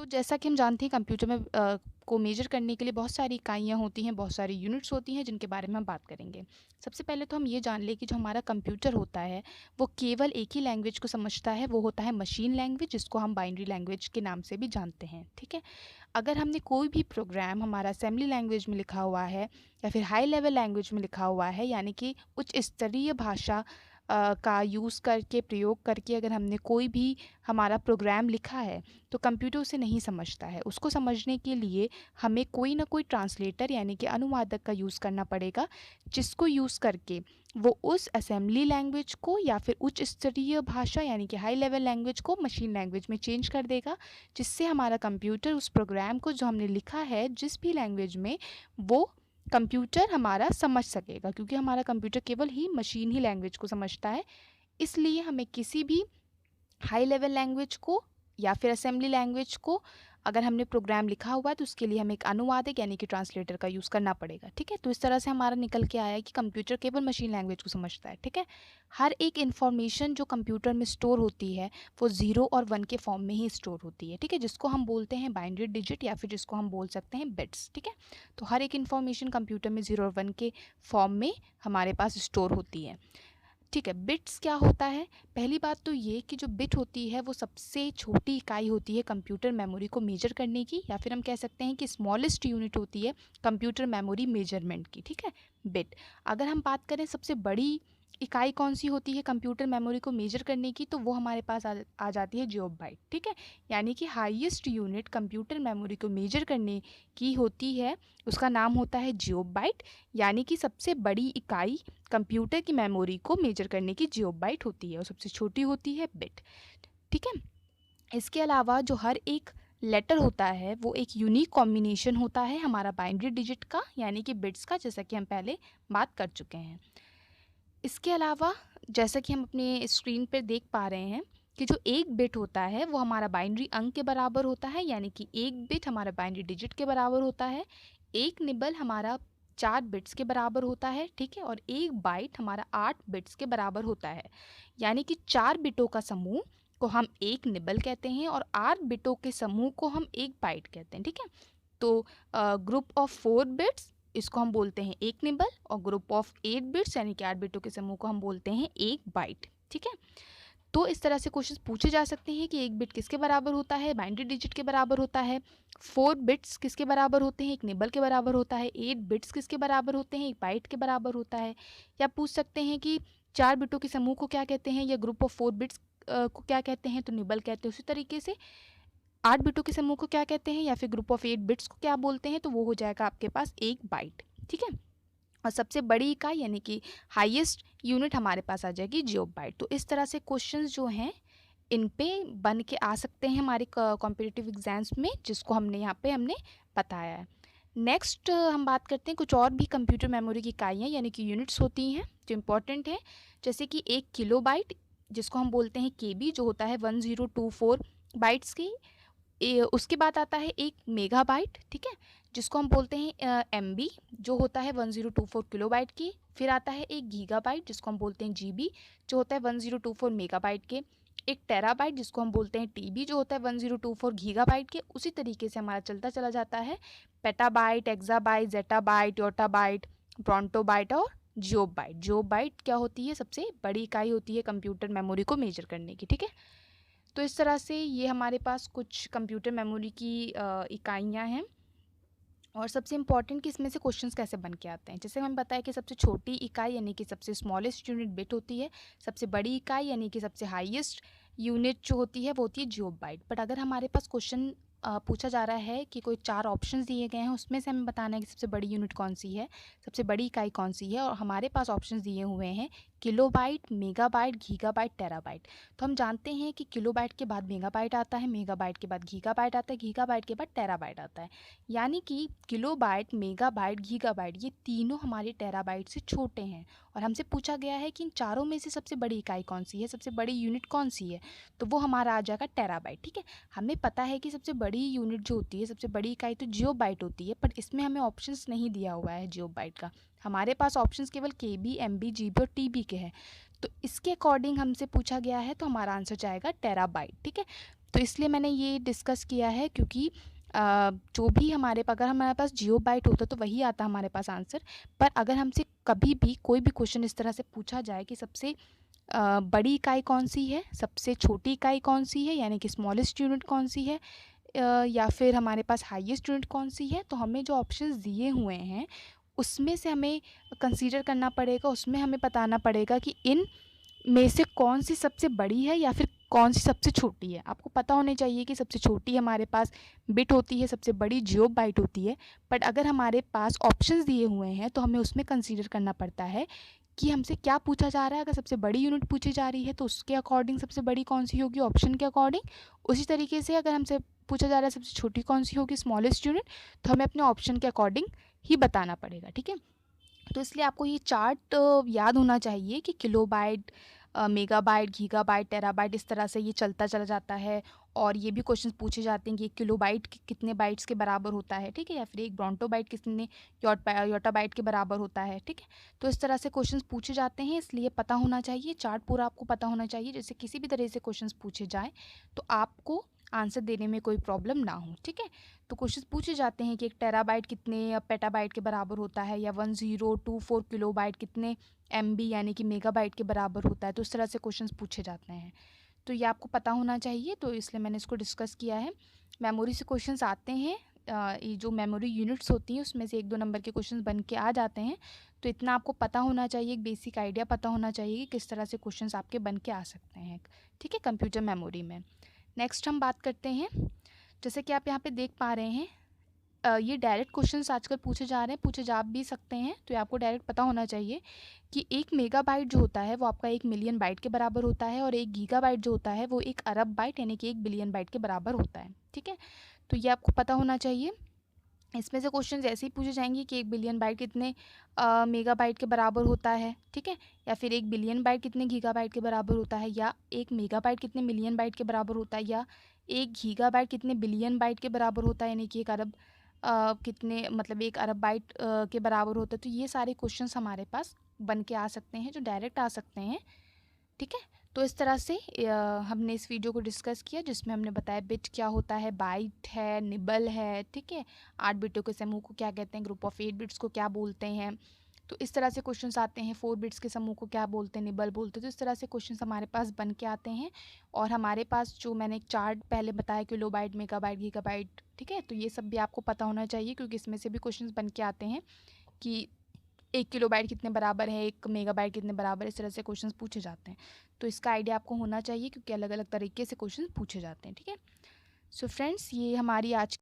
तो जैसा कि हम जानते हैं कंप्यूटर में को मेजर करने के लिए बहुत सारी इकाइयाँ होती हैं, बहुत सारी यूनिट्स होती हैं जिनके बारे में हम बात करेंगे। सबसे पहले तो हम ये जान लें कि जो हमारा कंप्यूटर होता है वो केवल एक ही लैंग्वेज को समझता है, वो होता है मशीन लैंग्वेज, जिसको हम बाइनरी लैंग्वेज के नाम से भी जानते हैं। ठीक है। अगर हमने कोई भी प्रोग्राम हमारा असेंबली लैंग्वेज में लिखा हुआ है या फिर हाई लेवल लैंग्वेज में लिखा हुआ है, यानी कि उच्च स्तरीय भाषा का यूज़ करके, प्रयोग करके अगर हमने कोई भी हमारा प्रोग्राम लिखा है तो कंप्यूटर उसे नहीं समझता है। उसको समझने के लिए हमें कोई ना कोई ट्रांसलेटर यानी कि अनुवादक का यूज़ करना पड़ेगा, जिसको यूज़ करके वो उस असेंबली लैंग्वेज को या फिर उच्च स्तरीय भाषा यानी कि हाई लेवल लैंग्वेज को मशीन लैंग्वेज में चेंज कर देगा, जिससे हमारा कंप्यूटर उस प्रोग्राम को जो हमने लिखा है जिस भी लैंग्वेज में, वो कंप्यूटर हमारा समझ सकेगा, क्योंकि हमारा कंप्यूटर केवल ही मशीन ही लैंग्वेज को समझता है। इसलिए हमें किसी भी हाई लेवल लैंग्वेज को या फिर असेंबली लैंग्वेज को अगर हमने प्रोग्राम लिखा हुआ है तो उसके लिए हमें एक अनुवादक यानी कि ट्रांसलेटर का यूज़ करना पड़ेगा। ठीक है। तो इस तरह से हमारा निकल के आया कि कंप्यूटर केवल मशीन लैंग्वेज को समझता है। ठीक है। हर एक इन्फॉर्मेशन जो कंप्यूटर में स्टोर होती है वो 0 और 1 के फॉर्म में ही स्टोर होती है। ठीक है। जिसको हम बोलते हैं बाइनरी डिजिट या फिर जिसको हम बोल सकते हैं बिट्स। ठीक है। तो हर एक इन्फॉर्मेशन कंप्यूटर में 0 और 1 के फॉर्म में हमारे पास स्टोर होती है। ठीक है। बिट्स क्या होता है? पहली बात तो ये कि जो बिट होती है वो सबसे छोटी इकाई होती है कंप्यूटर मेमोरी को मेजर करने की, या फिर हम कह सकते हैं कि स्मॉलेस्ट यूनिट होती है कंप्यूटर मेमोरी मेजरमेंट की। ठीक है। बिट। अगर हम बात करें सबसे बड़ी इकाई कौन सी होती है कंप्यूटर मेमोरी को मेजर करने की, तो वो हमारे पास आ जाती है जियोबाइट। ठीक है। यानी कि हाईएस्ट यूनिट कंप्यूटर मेमोरी को मेजर करने की होती है, उसका नाम होता है जियोबाइट। यानी कि सबसे बड़ी इकाई कंप्यूटर की मेमोरी को मेजर करने की जियोबाइट होती है और सबसे छोटी होती है बिट। ठीक है। इसके अलावा जो हर एक लेटर होता है वो एक यूनिक कॉम्बिनेशन होता है हमारा बाइनरी डिजिट का यानी कि बिट्स का, जैसा कि हम पहले बात कर चुके हैं। इसके अलावा जैसा कि हम अपने स्क्रीन पर देख पा रहे हैं कि जो एक बिट होता है वो हमारा बाइनरी अंक के बराबर होता है, यानी कि एक बिट हमारा बाइनरी डिजिट के बराबर होता है। एक निबल हमारा 4 बिट्स के बराबर होता है। ठीक है। और एक बाइट हमारा 8 बिट्स के बराबर होता है, यानी कि 4 बिटों का समूह को हम एक निबल कहते हैं और 8 बिटों के समूह को हम एक बाइट कहते हैं। ठीक है। तो ग्रुप ऑफ 4 बिट्स इसको हम बोलते हैं एक निबल, और ग्रुप ऑफ 8 बिट्स यानी कि 8 बिटों के समूह को हम बोलते हैं एक बाइट। ठीक है। तो इस तरह से क्वेश्चन पूछे जा सकते हैं कि एक बिट किसके बराबर होता है? बाइनरी डिजिट के बराबर होता है। 4 बिट्स किसके बराबर होते हैं? एक निबल के बराबर होता है। 8 बिट्स किसके बराबर होते हैं? एक बाइट के बराबर होता है। या पूछ सकते हैं कि 4 बिटों के समूह को क्या कहते हैं, या ग्रुप ऑफ 4 बिट्स को क्या कहते हैं? तो निबल कहते हैं। उसी तरीके से 8 बिटों के समूह को क्या कहते हैं, या फिर ग्रुप ऑफ 8 बिट्स को क्या बोलते हैं? तो वो हो जाएगा आपके पास एक बाइट। ठीक है। और सबसे बड़ी इकाई यानी कि हाईएस्ट यूनिट हमारे पास आ जाएगी जियोबाइट। तो इस तरह से क्वेश्चंस जो हैं इन पे बन के आ सकते हैं हमारे कॉम्पिटिटिव एग्जाम्स में, जिसको हमने यहाँ पे बताया है। नेक्स्ट हम बात करते हैं कुछ और भी कंप्यूटर मेमोरी की इकाइयाँ यानी कि यूनिट्स होती हैं जो इम्पोर्टेंट है, जैसे कि 1 किलोबाइट जिसको हम बोलते हैं केबी, जो होता है 1024 बाइट्स की। उसके बाद आता है एक मेगाबाइट। ठीक है। जिसको हम बोलते हैं एमबी, जो होता है 1024 किलोबाइट की। फिर आता है एक गीगाबाइट जिसको हम बोलते हैं जीबी, जो होता है 1024 मेगाबाइट के। एक टेराबाइट जिसको हम बोलते हैं टीबी, जो होता है 1024 गीगाबाइट के। उसी तरीके से हमारा चलता चला जाता है पेटाबाइट, एक्साबाइट, जेटाबाइट, योटाबाइट, ब्रॉन्टोबाइट और जियोबाइट। जियोबाइट क्या होती है? सबसे बड़ी इकाई होती है कंप्यूटर मेमोरी को मेजर करने की। ठीक है। तो इस तरह से ये हमारे पास कुछ कंप्यूटर मेमोरी की इकाइयाँ हैं। और सबसे इम्पॉर्टेंट कि इसमें से क्वेश्चंस कैसे बन के आते हैं, जैसे हमें बताया कि सबसे छोटी इकाई यानी कि सबसे स्मॉलेस्ट यूनिट बिट होती है, सबसे बड़ी इकाई यानी कि सबसे हाईएस्ट यूनिट जो होती है वो होती है जियोबाइट। बट अगर हमारे पास क्वेश्चन पूछा जा रहा है कि कोई 4 ऑप्शंस दिए गए हैं, उसमें से हमें बताना है कि सबसे बड़ी यूनिट कौन सी है, सबसे बड़ी इकाई कौन सी है, और हमारे पास ऑप्शंस दिए हुए हैं किलोबाइट, मेगाबाइट, गीगाबाइट, टेराबाइट। तो हम जानते हैं कि किलोबाइट के बाद मेगाबाइट आता है, मेगाबाइट के बाद गीगाबाइट आता है, गीगाबाइट के बाद टेराबाइट आता है। यानी कि किलोबाइट, मेगाबाइट, गीगाबाइट ये तीनों हमारे टेराबाइट से छोटे हैं। और हमसे पूछा गया है कि इन चारों में से सबसे बड़ी इकाई कौन सी है, सबसे बड़ी यूनिट कौन सी है, तो वो हमारा आ जाएगा टेराबाइट। ठीक है। हमें पता है कि सबसे बड़ी यूनिट जो होती है, सबसे बड़ी इकाई तो जियोबाइट होती है, पर इसमें हमें ऑप्शंस नहीं दिया हुआ है जियोबाइट का। हमारे पास ऑप्शंस केवल केबी, एमबी, जीबी और टीबी के हैं। तो इसके अकॉर्डिंग हमसे पूछा गया है, तो हमारा आंसर जाएगा टेराबाइट। ठीक है। तो इसलिए मैंने ये डिस्कस किया है, क्योंकि जो भी अगर हमारे पास जियो बाइट होता तो वही आता हमारे पास आंसर। पर अगर हमसे कभी भी कोई भी क्वेश्चन इस तरह से पूछा जाए कि सबसे बड़ी इकाई कौन सी है, सबसे छोटी इकाई कौन सी है, यानी कि स्मॉलेस्ट यूनिट कौन सी है, या फिर हमारे पास हाईएस्ट यूनिट कौन सी है, तो हमें जो ऑप्शंस दिए हुए हैं उसमें से हमें कंसीडर करना पड़ेगा, उसमें हमें बताना पड़ेगा कि इन में से कौन सी सबसे बड़ी है या फिर कौन सी सबसे छोटी है। आपको पता होना चाहिए कि सबसे छोटी हमारे पास बिट होती है, सबसे बड़ी जियो बाइट होती है। बट अगर हमारे पास ऑप्शंस दिए हुए हैं तो हमें उसमें कंसीडर करना पड़ता है कि हमसे क्या पूछा जा रहा है। अगर सबसे बड़ी यूनिट पूछी जा रही है तो उसके अकॉर्डिंग सबसे बड़ी कौन सी होगी, ऑप्शन के अकॉर्डिंग। उसी तरीके से अगर हमसे पूछा जा रहा है सबसे छोटी कौन सी होगी, स्मॉलेस्ट यूनिट, तो हमें अपने ऑप्शन के अकॉर्डिंग ही बताना पड़ेगा। ठीक है, तो इसलिए आपको ये चार्ट याद होना चाहिए कि किलोबाइट, मेगाबाइट, गीगाबाइट, टेराबाइट, इस तरह से ये चलता चला जाता है। और ये भी क्वेश्चंस पूछे जाते हैं कि एक किलोबाइट कितने बाइट्स के बराबर होता है, ठीक है, या फिर एक ब्रोंटोबाइट कितने योटाबाइट के बराबर होता है। ठीक है, तो इस तरह से क्वेश्चंस पूछे जाते हैं, इसलिए पता होना चाहिए, चार्ट पूरा आपको पता होना चाहिए, जैसे किसी भी तरह से क्वेश्चंस पूछे जाएँ तो आपको आंसर देने में कोई प्रॉब्लम ना हो। ठीक है, तो क्वेश्चंस पूछे जाते हैं कि एक टेराबाइट कितने पेटाबाइट के बराबर होता है, या 1024 किलोबाइट कितने MB यानी कि मेगाबाइट के बराबर होता है। तो इस तरह से क्वेश्चंस पूछे जाते हैं, तो ये आपको पता होना चाहिए, तो इसलिए मैंने इसको डिस्कस किया है। मेमोरी से क्वेश्चंस आते हैं, ये जो मेमोरी यूनिट्स होती हैं उसमें से 1-2 नंबर के क्वेश्चंस बन के आ जाते हैं। तो इतना आपको पता होना चाहिए, एक बेसिक आइडिया पता होना चाहिए कि किस तरह से क्वेश्चंस आपके बन के आ सकते हैं। ठीक है, कंप्यूटर मेमोरी में। नेक्स्ट हम बात करते हैं, जैसे कि आप यहाँ पे देख पा रहे हैं, ये डायरेक्ट क्वेश्चंस आजकल पूछे जा रहे हैं, पूछे जा भी सकते हैं। तो ये आपको डायरेक्ट पता होना चाहिए कि 1 मेगाबाइट जो होता है वो आपका 1 मिलियन बाइट के बराबर होता है, और 1 गीगाबाइट जो होता है वो 1 अरब बाइट यानी कि 1 बिलियन बाइट के बराबर होता है। ठीक है, तो ये आपको पता होना चाहिए। इसमें से क्वेश्चन ऐसे ही पूछे जाएंगे कि 1 बिलियन बाइट कितने मेगाबाइट के बराबर होता है, ठीक है, या फिर 1 बिलियन बाइट कितने गीगाबाइट के बराबर होता है, या 1 मेगाबाइट कितने मिलियन बाइट के बराबर होता है, या 1 गीगाबाइट कितने बिलियन बाइट के बराबर होता है, यानी कि 1 अरब कितने, मतलब 1 अरब बाइट के बराबर होता है। तो ये सारे क्वेश्चंस हमारे पास बन के आ सकते हैं, जो डायरेक्ट आ सकते हैं। ठीक है, तो इस तरह से हमने इस वीडियो को डिस्कस किया, जिसमें हमने बताया बिट क्या होता है, बाइट है, निबल है, ठीक है, 8 बिटों के समूह को क्या कहते हैं, ग्रुप ऑफ 8 बिट्स को क्या बोलते हैं। तो इस तरह से क्वेश्चंस आते हैं, 4 बिट्स के समूह को क्या बोलते हैं, निबल बोलते हैं। तो इस तरह से क्वेश्चंस हमारे पास बन के आते हैं, और हमारे पास जो मैंने एक चार्ट पहले बताया, किलोबाइट, मेगाबाइट, गीगाबाइट, ठीक है, तो ये सब भी आपको पता होना चाहिए, क्योंकि इसमें से भी क्वेश्चंस बन के आते हैं कि 1 किलोबाइट कितने बराबर है, 1 मेगाबाइट कितने बराबर है, इस तरह से क्वेश्चंस पूछे जाते हैं। तो इसका आइडिया आपको होना चाहिए, क्योंकि अलग अलग तरीके से क्वेश्चन पूछे जाते हैं। ठीक है, सो फ्रेंड्स, ये हमारी आज